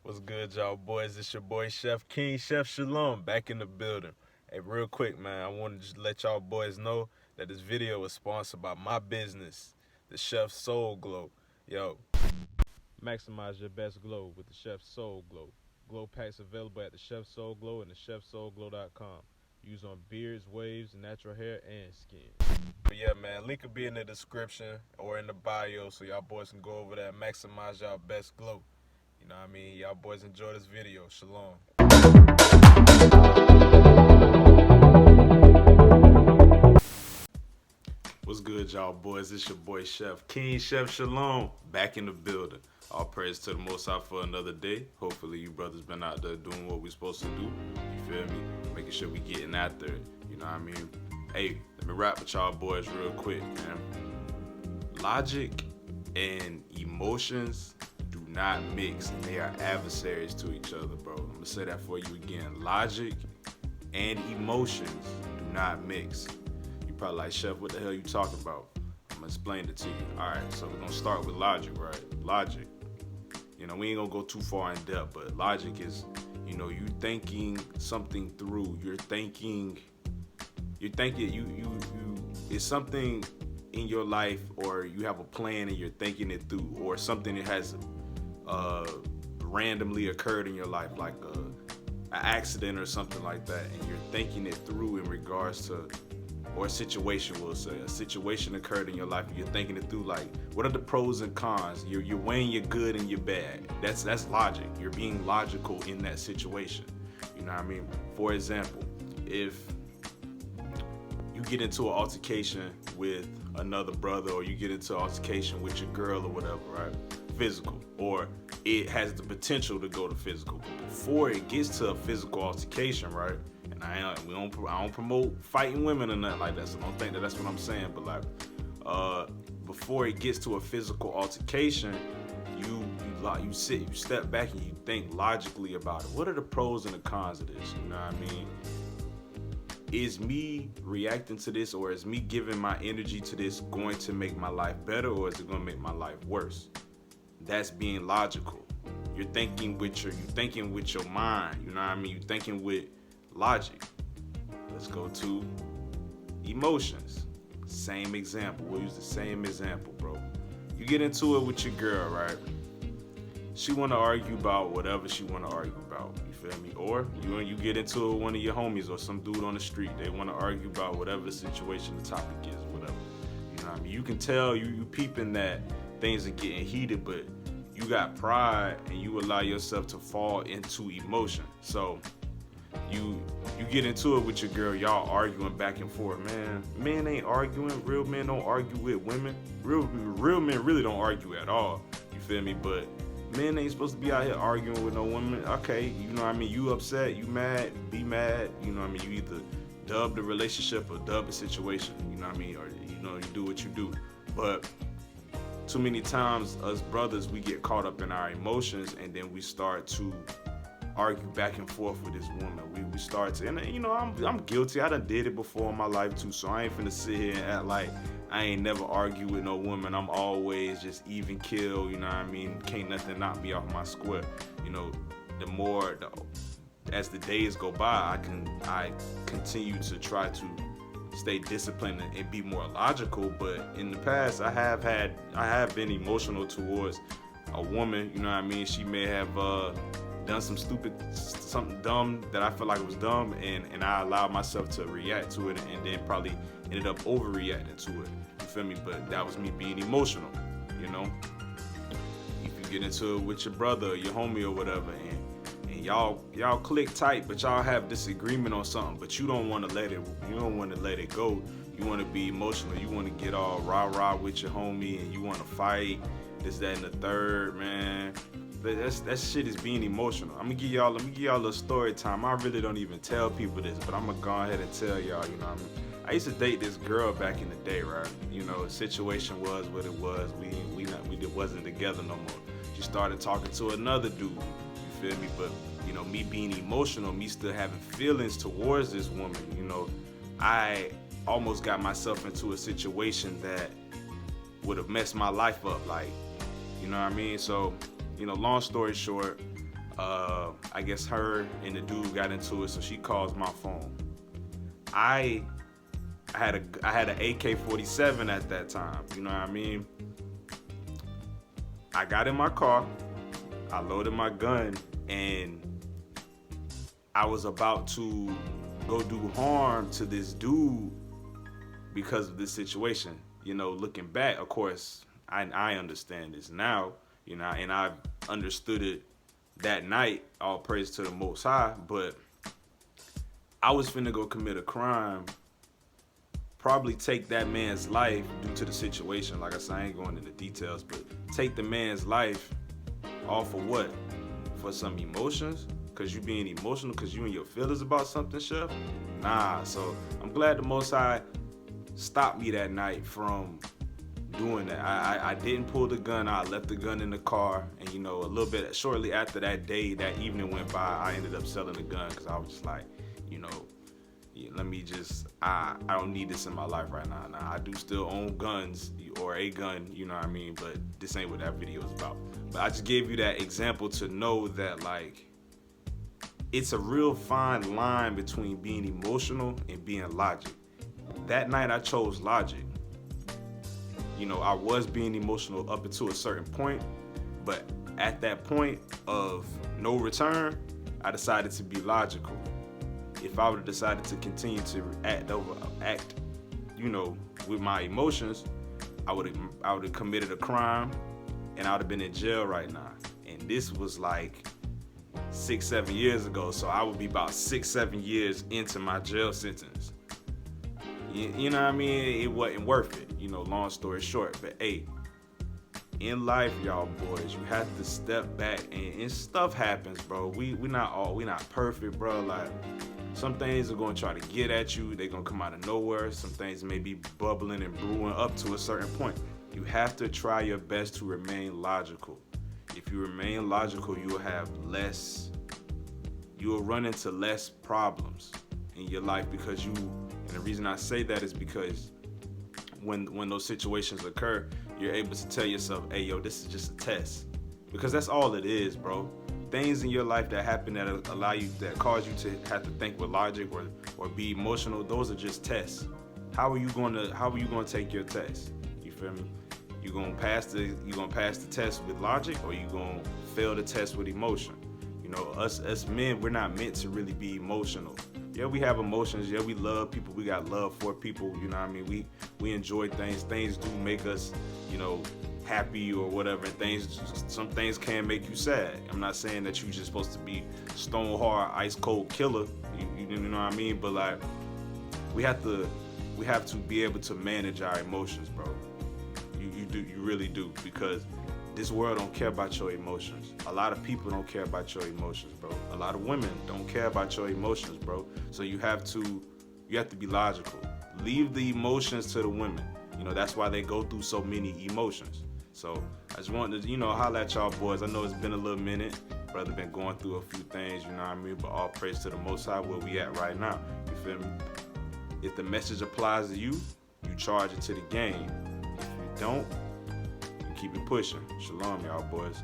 What's good, y'all boys? It's your boy Chef King, Chef Shalom, back in the building. Hey, real quick, man, I wanted to just let y'all boys know that this video is sponsored by my business, the Chef Soul Glow. Yo, maximize your best glow with the Chef Soul Glow. Glow packs available at the Chef Soul Glow and the ChefSoulGlow.com. Use on beards, waves, natural hair, and skin. But yeah, man, link will be in the description or in the bio so y'all boys can go over there and maximize y'all best glow. You know what I mean? Y'all boys enjoy this video. Shalom. What's good, y'all boys? It's your boy Chef King, Chef Shalom, back in the building. All praise to the Most High for another day. Hopefully you brothers been out there doing what we supposed to do. You feel me? Making sure we getting after it. You know what I mean? Hey, let me rap with y'all boys real quick, man. Logic and emotions do not mix. They are adversaries to each other, bro. I'm gonna say that for you again. Logic and emotions do not mix. You probably like, Chef, what the hell you talking about? I'm gonna explain it to you. Alright, so we're gonna start with logic, right? Logic. You know, we ain't gonna go too far in depth, but logic is, you know, you thinking something through. You're thinking it's something in your life, or you have a plan and you're thinking it through, or something that has randomly occurred in your life, like an accident or something like that, and you're thinking it through in regards to, or a situation, we'll say, a situation occurred in your life and you're thinking it through, like, what are the pros and cons? You're weighing your good and your bad. That's logic. You're being logical in that situation. You know what I mean? For example, if you get into an altercation with another brother, or you get into an altercation with your girl or whatever, right? Physical, or it has the potential to go to physical. But before it gets to a physical altercation, right? And I don't promote fighting women or nothing like that, so don't think that that's what I'm saying. But like, before it gets to a physical altercation, you step back and you think logically about it. What are the pros and the cons of this? You know what I mean? Is me reacting to this, or is me giving my energy to this going to make my life better, or is it going to make my life worse? That's being logical. You're thinking with your mind. You know what I mean? You're thinking with logic. Let's go to emotions. Same example. We'll use the same example, bro. You get into it with your girl, right? She want to argue about whatever she want to argue about. You feel me? Or you get into it with one of your homies or some dude on the street. They want to argue about whatever the situation, the topic is, whatever. You know what I mean? You can tell you peeping that things are getting heated, but you got pride and you allow yourself to fall into emotion. So you get into it with your girl, y'all arguing back and forth. Man, men ain't arguing. Real men don't argue with women. Real men really don't argue at all. You feel me? But men ain't supposed to be out here arguing with no women. Okay, you know what I mean? You upset, you mad, be mad. You know what I mean? You either dub the relationship or dub the situation. You know what I mean? Or, you know, you do what you do. But too many times, us brothers, we get caught up in our emotions, and then we start to argue back and forth with this woman. We start to, and you know, I'm guilty. I done did it before in my life too, so I ain't finna sit here and act like I ain't never argue with no woman. I'm always just even kill, you know what I mean? Can't nothing knock me off my square. You know, as the days go by, I continue to try to stay disciplined and be more logical. But in the past, I have been emotional towards a woman. You know what I mean? She may have done something dumb that I felt like it was dumb, and I allowed myself to react to it, and then probably ended up overreacting to it. You feel me? But that was me being emotional. You know, if you get into it with your brother or your homie or whatever, and y'all click tight, but y'all have disagreement on something, but you don't want to let it go. You want to be emotional. You want to get all rah with your homie, and you want to fight this, that, and the third, man. That shit is being emotional. Let me give y'all a little story time. I really don't even tell people this, but I'm gonna go ahead and tell y'all. You know what I mean? I used to date this girl back in the day, right? You know, the situation was what it was. We wasn't together no more. She started talking to another dude. You feel me? But you know, me being emotional, me still having feelings towards this woman. You know, I almost got myself into a situation that would have messed my life up. Like, you know what I mean? So, you know, long story short, I guess her and the dude got into it, so she calls my phone. I had an AK-47 at that time. You know what I mean? I got in my car, I loaded my gun, and I was about to go do harm to this dude because of this situation. You know, looking back, of course, I understand this now, you know, and I've understood it that night, all praise to the Most High, but I was finna go commit a crime, probably take that man's life due to the situation. Like I said, I ain't going into details, but take the man's life all for what? For some emotions? Cause you being emotional, cause you and your feelings about something, Chef? Nah, so I'm glad the Most High stopped me that night from doing that. I didn't pull the gun out. I left the gun in the car, and you know, a little bit shortly after that day, that evening went by, I ended up selling the gun because I was just like, you know, let me just, I don't need this in my life right now. Now, I do still own guns, or a gun, you know what I mean, but this ain't what that video is about. But I just gave you that example to know that, like, it's a real fine line between being emotional and being logic. That night I chose logic. You know, I was being emotional up until a certain point, but at that point of no return, I decided to be logical. If I would have decided to continue to act, you know, with my emotions, I would have committed a crime, and I would have been in jail right now. And this was like 6-7 years ago, so I would be about 6-7 years into my jail sentence. You know what I mean? It wasn't worth it, you know, long story short. But hey, in life, y'all boys, you have to step back, and stuff happens, bro. We not perfect, bro. Like, some things are gonna try to get at you, they're gonna come out of nowhere. Some things may be bubbling and brewing up to a certain point. You have to try your best to remain logical. If you remain logical, you will run into less problems in your life, because and the reason I say that is because when those situations occur, you're able to tell yourself, hey, yo, this is just a test. Because that's all it is, bro. Things in your life that happen that cause you to have to think with logic or be emotional, those are just tests. How are you gonna take your test? You feel me? You gonna pass the test with logic, or you gonna fail the test with emotion? You know, us men, we're not meant to really be emotional. Yeah, we have emotions. Yeah, we love people. We got love for people. You know what I mean? We enjoy things. Things do make us, you know, happy or whatever. And some things can make you sad. I'm not saying that you're just supposed to be stone hard, ice cold killer. You know what I mean? But like, we have to be able to manage our emotions, bro. You really do, because this world don't care about your emotions. A lot of people don't care about your emotions, bro. A lot of women don't care about your emotions, bro. So you have to be logical. Leave the emotions to the women. You know, that's why they go through so many emotions. So I just wanted to, you know, holler at y'all boys. I know it's been a little minute. Brother been going through a few things, you know what I mean? But all praise to the Most High where we at right now. You feel me? If the message applies to you, you charge it to the game. If you don't, keep it pushing. Shalom, y'all boys.